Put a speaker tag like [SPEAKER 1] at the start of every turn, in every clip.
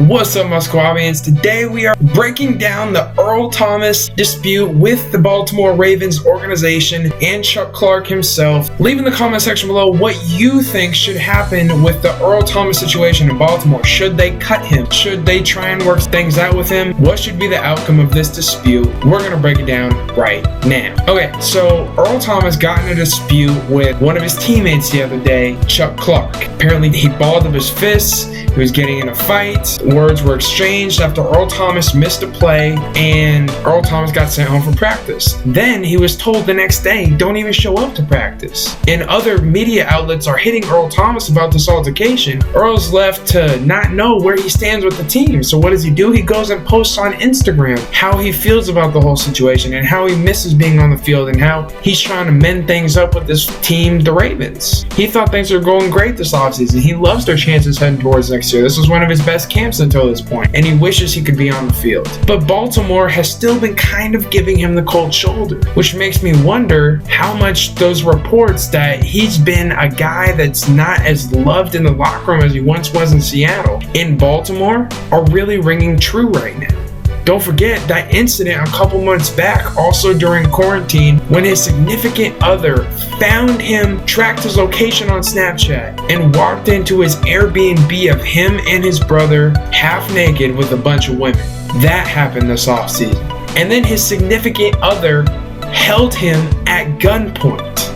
[SPEAKER 1] What's up, my squabians? Today we are breaking down the Earl Thomas dispute with the Baltimore Ravens organization and Chuck Clark himself. Leave in the comment section below what you think should happen with the Earl Thomas situation in Baltimore. Should they cut him? Should they try and work things out with him? What should be the outcome of this dispute? We're going to break it down right now. Okay, so Earl Thomas got in a dispute with one of his teammates the other day, Chuck Clark. Apparently he balled up his fists. He was getting in a fight. Words were exchanged after Earl Thomas missed a play, and Earl Thomas got sent home from practice. Then he was told the next day, don't even show up to practice. And other media outlets are hitting Earl Thomas about this altercation. Earl's left to not know where he stands with the team. So what does he do? He goes and posts on Instagram how he feels about the whole situation and how he misses being on the field and how he's trying to mend things up with this team, the Ravens. He thought things were going great this offseason. He loves their chances heading towards next year. This was one of his best camps until this point, and he wishes he could be on the field. But Baltimore has still been kind of giving him the cold shoulder, which makes me wonder how much those reports that he's been a guy that's not as loved in the locker room as he once was in Seattle, in Baltimore, are really ringing true right now. Don't forget that incident a couple months back, also during quarantine, when his significant other found him, tracked his location on Snapchat, and walked into his Airbnb of him and his brother half naked with a bunch of women. That happened this offseason. And then his significant other held him at gunpoint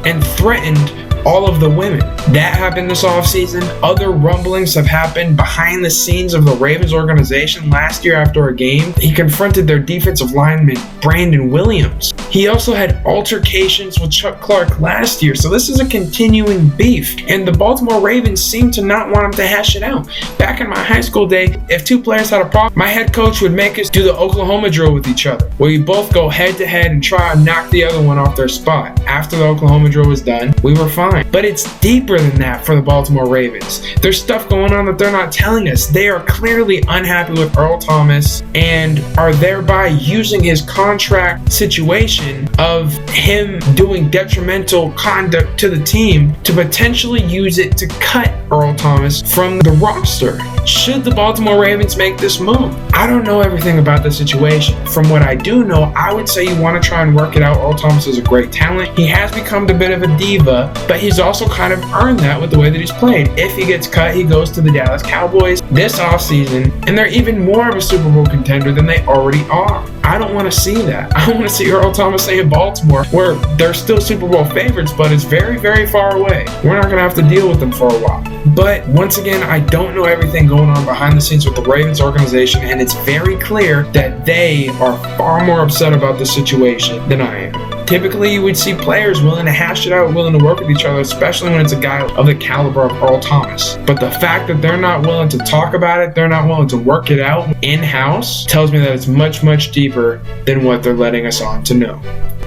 [SPEAKER 1] and threatened all of the women. That happened this offseason. Other rumblings have happened behind the scenes of the Ravens organization. Last year after a game, he confronted their defensive lineman, Brandon Williams. He also had altercations with Chuck Clark last year, so this is a continuing beef, and the Baltimore Ravens seem to not want him to hash it out. Back in my high school day, if two players had a problem, my head coach would make us do the Oklahoma drill with each other, where you both go head to head and try and knock the other one off their spot. After the Oklahoma drill was done, we were fine. But it's deeper than that for the Baltimore Ravens. There's stuff going on that they're not telling us. They are clearly unhappy with Earl Thomas and are thereby using his contract situation of him doing detrimental conduct to the team to potentially use it to cut Earl Thomas from the roster. Should the Baltimore Ravens make this move? I don't know everything about the situation. From what I do know, I would say you want to try and work it out. Earl Thomas is a great talent. He has become a bit of a diva, but he's also kind of earned that with the way that he's played. If he gets cut, he goes to the Dallas Cowboys this offseason, and they're even more of a Super Bowl contender than they already are. I don't want to see that. I want to see Earl Thomas stay in Baltimore, where they're still Super Bowl favorites, but it's very, very far away. We're not going to have to deal with them for a while. But once again, I don't know everything going on behind the scenes with the Ravens organization, and it's very clear that they are far more upset about the situation than I am. Typically, you would see players willing to hash it out, willing to work with each other, especially when it's a guy of the caliber of Earl Thomas. But the fact that they're not willing to talk about it, they're not willing to work it out in-house, tells me that it's much, much deeper than what they're letting us on to know.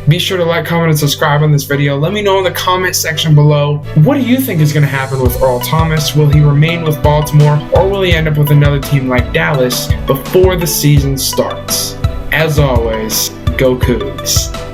[SPEAKER 1] Be sure to like, comment, and subscribe on this video. Let me know in the comment section below, what do you think is going to happen with Earl Thomas? Will he remain with Baltimore, or will he end up with another team like Dallas before the season starts? As always, go Cougs.